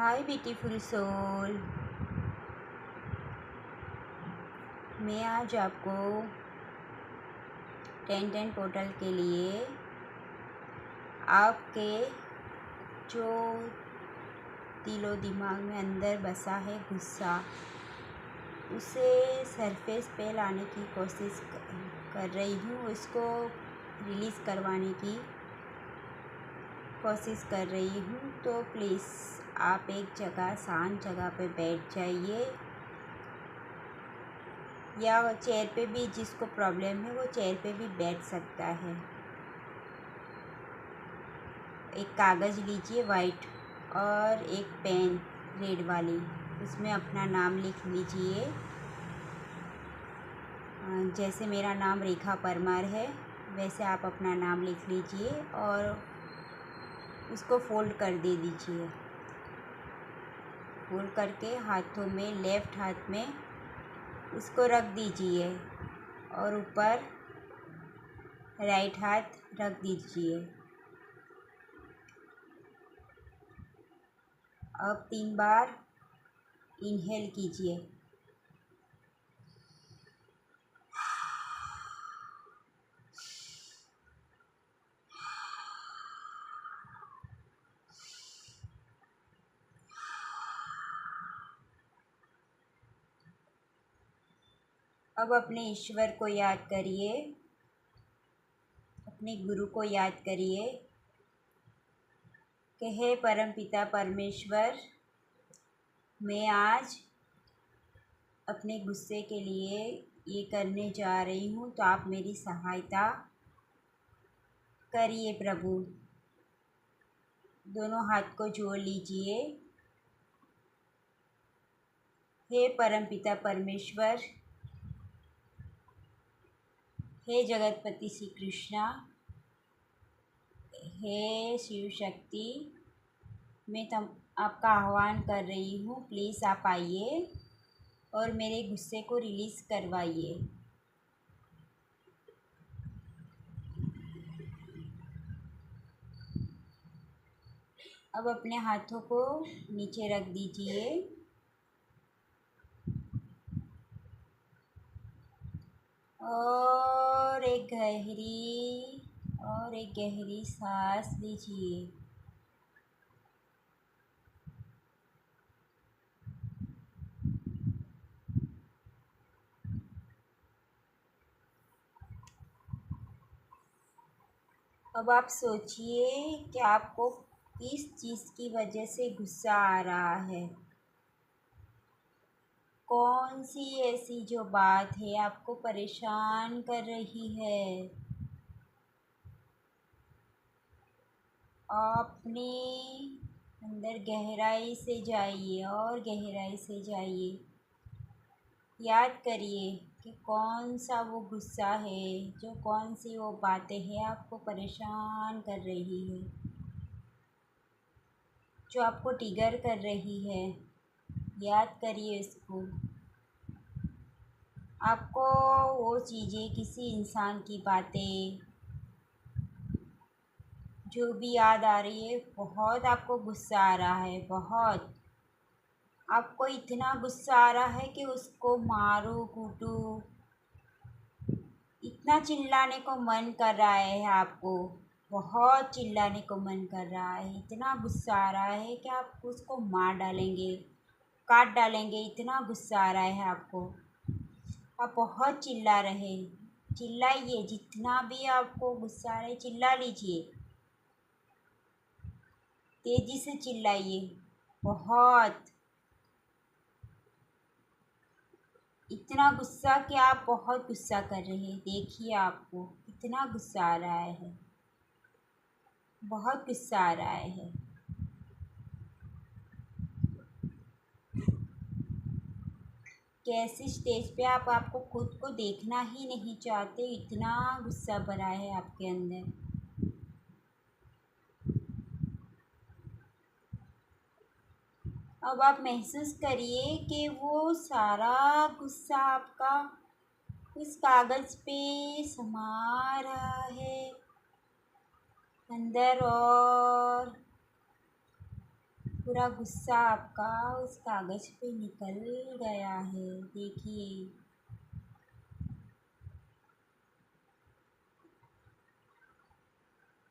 हाय beautiful soul. मैं आज आपको 10-10 पोर्टल के लिए आपके जो दिलो दिमाग में अंदर बसा है गुस्सा, उसे सरफेस पे लाने की कोशिश कर रही हूँ। उसको रिलीज़ करवाने की कोशिश कर रही हूँ। तो प्लीज़ आप एक जगह शांत जगह पे बैठ जाइए, या चेयर पे भी, जिसको प्रॉब्लम है वो चेयर पे भी बैठ सकता है। एक कागज़ लीजिए वाइट और एक पेन रेड वाली, उसमें अपना नाम लिख लीजिए। जैसे मेरा नाम रेखा परमार है, वैसे आप अपना नाम लिख लीजिए और उसको फोल्ड कर दे दीजिए। फोल्ड करके हाथों में, लेफ़्ट हाथ में उसको रख दीजिए और ऊपर राइट हाथ रख दीजिए। अब 3 बार इनहेल कीजिए। अब अपने ईश्वर को याद करिए, अपने गुरु को याद करिए कि हे परमपिता परमेश्वर, मैं आज अपने गुस्से के लिए ये करने जा रही हूँ, तो आप मेरी सहायता करिए प्रभु। दोनों हाथ को जोड़ लीजिए। हे परमपिता परमेश्वर, हे जगतपति श्री कृष्णा, हे शिव शक्ति, मैं आपका आह्वान कर रही हूँ। प्लीज़ आप आइए और मेरे गुस्से को रिलीज़ करवाइए। अब अपने हाथों को नीचे रख दीजिए और एक गहरी सांस लीजिए। अब आप सोचिए कि आपको किस चीज़ की वजह से गुस्सा आ रहा है। कौन सी ऐसी जो बात है आपको परेशान कर रही है। अपने अंदर गहराई से जाइए और गहराई से जाइए। याद करिए कि कौन सा वो गुस्सा है, जो कौन सी वो बातें हैं आपको परेशान कर रही है, जो आपको ट्रिगर कर रही है। याद करिए इसको। आपको वो चीज़ें, किसी इंसान की बातें जो भी याद आ रही है, बहुत आपको गुस्सा आ रहा है। बहुत आपको इतना गुस्सा आ रहा है कि उसको मारो कूटो, इतना चिल्लाने को मन कर रहा है आपको। बहुत चिल्लाने को मन कर रहा है। इतना गुस्सा आ रहा है कि आप उसको मार डालेंगे, काट डालेंगे। इतना गुस्सा आ रहा है आपको। आप बहुत चिल्ला रहे। चिल्लाइए, जितना भी आपको गुस्सा आ रहा है चिल्ला लीजिए। तेज़ी से चिल्लाइए। बहुत, इतना गुस्सा कि आप बहुत गुस्सा कर रहे हैं। देखिए आपको कितना गुस्सा आ रहा है। बहुत गुस्सा आ रहा है। कैसी स्टेज पे आपको खुद को देखना ही नहीं चाहते, इतना गुस्सा भरा है आपके अंदर। अब आप महसूस करिए कि वो सारा गुस्सा आपका उस कागज़ पे समा रहा है अंदर, और पूरा गुस्सा आपका उस कागज़ पे निकल गया है। देखिए,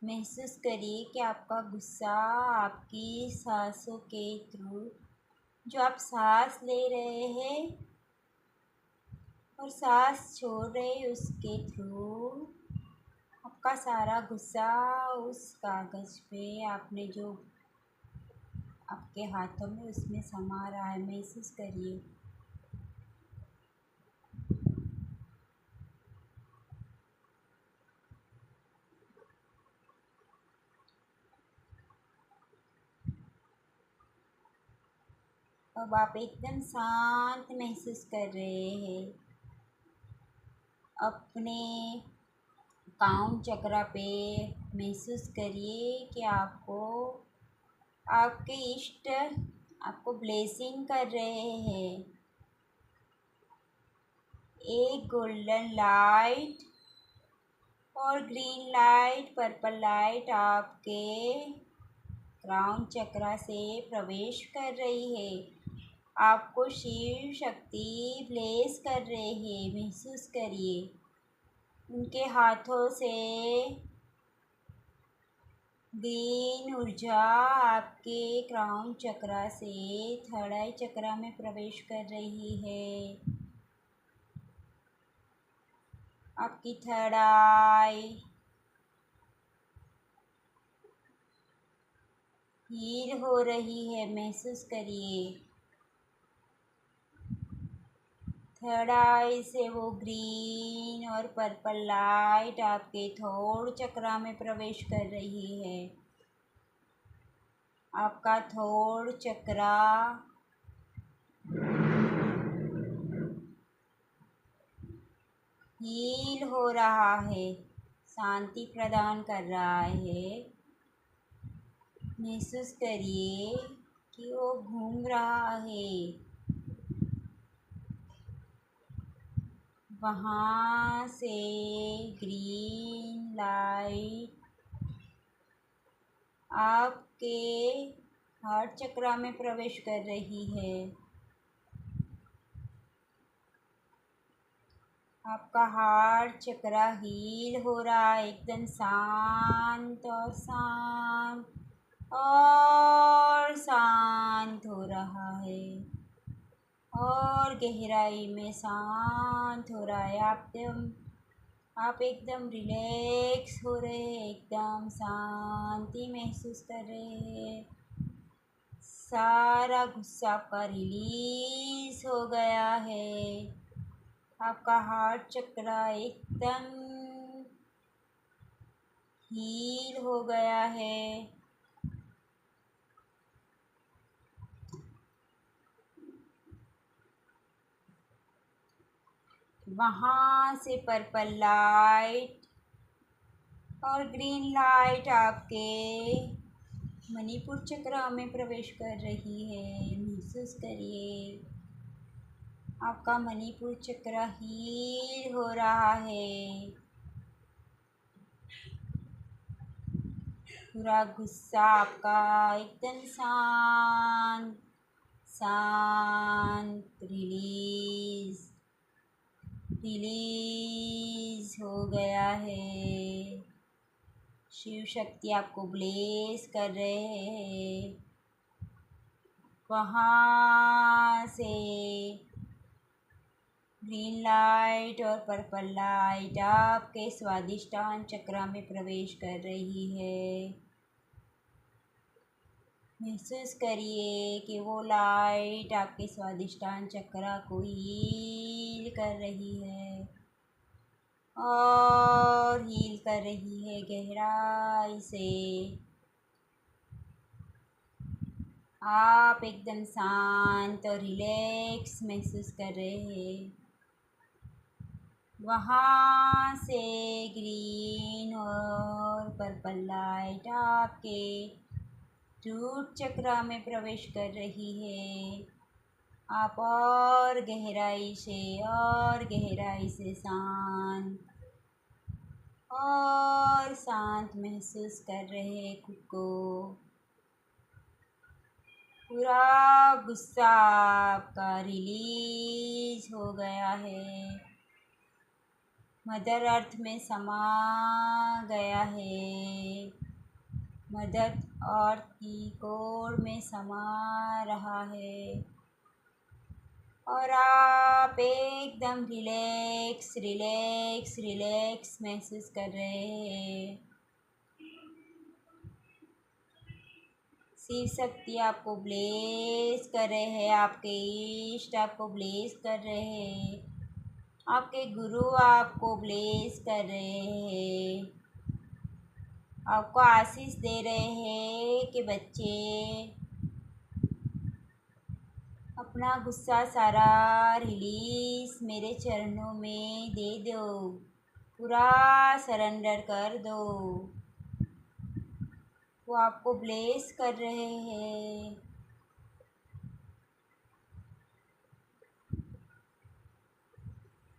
महसूस करिए कि आपका गुस्सा आपकी सांसों के थ्रू, जो आप सांस ले रहे हैं और सांस छोड़ रहे हैं, उसके थ्रू आपका सारा गुस्सा उस कागज़ पे आपने जो आपके हाथों में उसमें समा रहा है। महसूस करिए। अब आप एकदम शांत महसूस कर रहे हैं। अपने काउंट चक्र पे महसूस करिए कि आपके इष्ट आपको ब्लेसिंग कर रहे हैं। एक गोल्डन लाइट और ग्रीन लाइट, पर्पल लाइट आपके क्राउन चक्र से प्रवेश कर रही है। आपको शिव शक्ति ब्लेस कर रहे हैं। महसूस करिए उनके हाथों से ग्रीन ऊर्जा आपके क्राउन चक्र से थर्ड आई चक्र में प्रवेश कर रही है। आपकी थर्ड आई हील हो रही है। महसूस करिए थर्ड आई से वो ग्रीन और पर्पल लाइट आपके थोड़ चक्र में प्रवेश कर रही है। आपका थोड़ चक्र हील हो रहा है, शांति प्रदान कर रहा है। महसूस करिए कि वो घूम रहा है। वहाँ से ग्रीन लाइट आपके हार्ट चक्र में प्रवेश कर रही है। आपका हार्ट चक्र हील हो रहा है, एकदम शांत और शांत हो रहा है और गहराई में शांत हो रहा है। आप एकदम रिलैक्स हो रहे हैं, एकदम शांति महसूस कर रहे हैं। सारा गुस्सा आपका रिलीज हो गया है। आपका हार्ट चक्र एकदम हील हो गया है। वहाँ से पर्पल लाइट और ग्रीन लाइट आपके मणिपुर चक्र में प्रवेश कर रही है। महसूस करिए आपका मणिपुर चक्र हील हो रहा है। पूरा गुस्सा आपका एकदम शांत शांत रिलीज हो गया है। शिव शक्ति आपको ब्लेस कर रहे हैं। वहाँ से ग्रीन लाइट और पर्पल लाइट आपके स्वादिष्टान चक्र में प्रवेश कर रही है। महसूस करिए कि वो लाइट आपके स्वादिष्टान चक्र को हील कर रही है और हील कर रही है गहराई से। आप एकदम शांत और रिलैक्स महसूस कर रहे हैं। वहाँ से ग्रीन और पर्पल लाइट आपके रूट चक्र में प्रवेश कर रही है। आप और गहराई से शांत महसूस कर रहे हैं खुद को। पूरा गुस्सा आपका रिलीज हो गया है, मदर अर्थ में समा गया है, मदर अर्थ की कोर में समा रहा है और आप एकदम रिलैक्स रिलैक्स रिलैक्स महसूस कर रहे हैं। शिव शक्ति आपको ब्लेस कर रहे हैं, आपके इष्ट आपको ब्लेस कर रहे हैं, आपके गुरु आपको ब्लेस कर रहे हैं, आपको आशीष दे रहे हैं कि बच्चे अपना गुस्सा सारा रिलीज मेरे चरणों में दे दो, पूरा सरेंडर कर दो। वो आपको ब्लेस कर रहे हैं।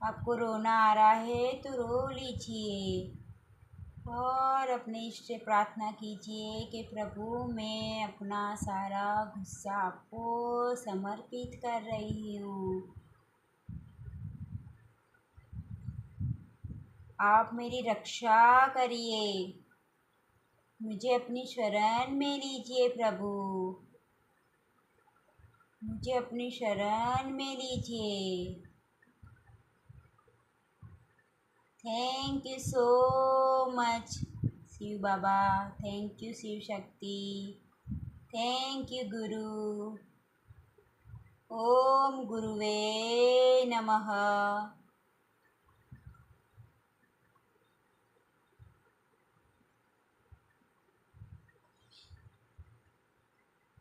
आपको रोना आ रहा है तो रो लीजिए और अपने इष्ट से प्रार्थना कीजिए कि प्रभु मैं अपना सारा गुस्सा आपको समर्पित कर रही हूँ। आप मेरी रक्षा करिए, मुझे अपनी शरण में लीजिए प्रभु, मुझे अपनी शरण में लीजिए। Thank you so much Shiv Baba, thank you Shiv Shakti, thank you गुरु। ओम गुरुवे नमः।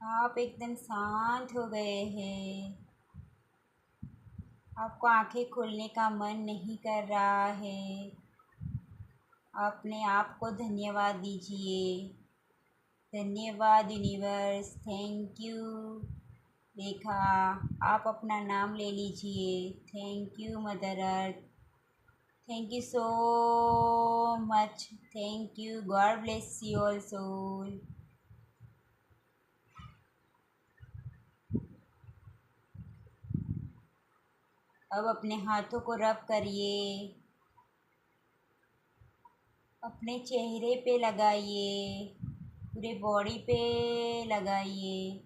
आप एकदम शांत हो गए हैं, आपको आंखें खोलने का मन नहीं कर रहा है। अपने आप को धन्यवाद दीजिए। धन्यवाद यूनिवर्स, थैंक यू। देखा, आप अपना नाम ले लीजिए। Thank you mother earth, thank you so much, thank you, God bless you all soul. अब अपने हाथों को रब करिए, अपने चेहरे पे लगाइए, पूरे बॉडी पे लगाइए।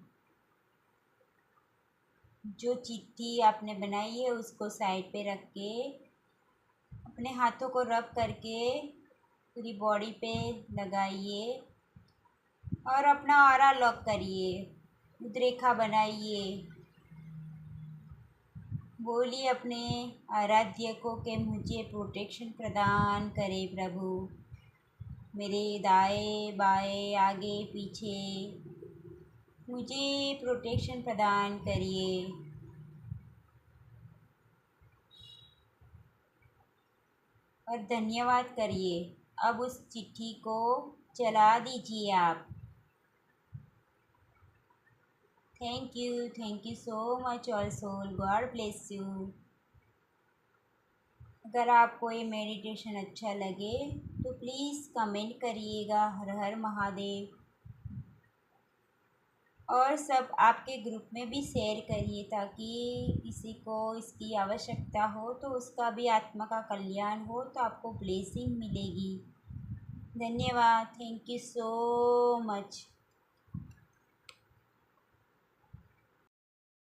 जो चिट्ठी आपने बनाई है उसको साइड पे रख के अपने हाथों को रब करके पूरी बॉडी पे लगाइए और अपना ऑरा लॉक करिए, रुद्रेखा बनाइए। बोलिए अपने आराध्य को कि मुझे प्रोटेक्शन प्रदान करे प्रभु, मेरे दाएं बाएं आगे पीछे मुझे प्रोटेक्शन प्रदान करिए। और धन्यवाद करिए। अब उस चिट्ठी को चला दीजिए आप। Thank you so much all soul, God bless you. अगर आपको ये मेडिटेशन अच्छा लगे तो प्लीज़ कमेंट करिएगा हर हर महादेव, और सब आपके ग्रुप में भी शेयर करिए ताकि किसी को इसकी आवश्यकता हो तो उसका भी आत्मा का कल्याण हो, तो आपको ब्लेसिंग मिलेगी। धन्यवाद, थैंक यू सो मच।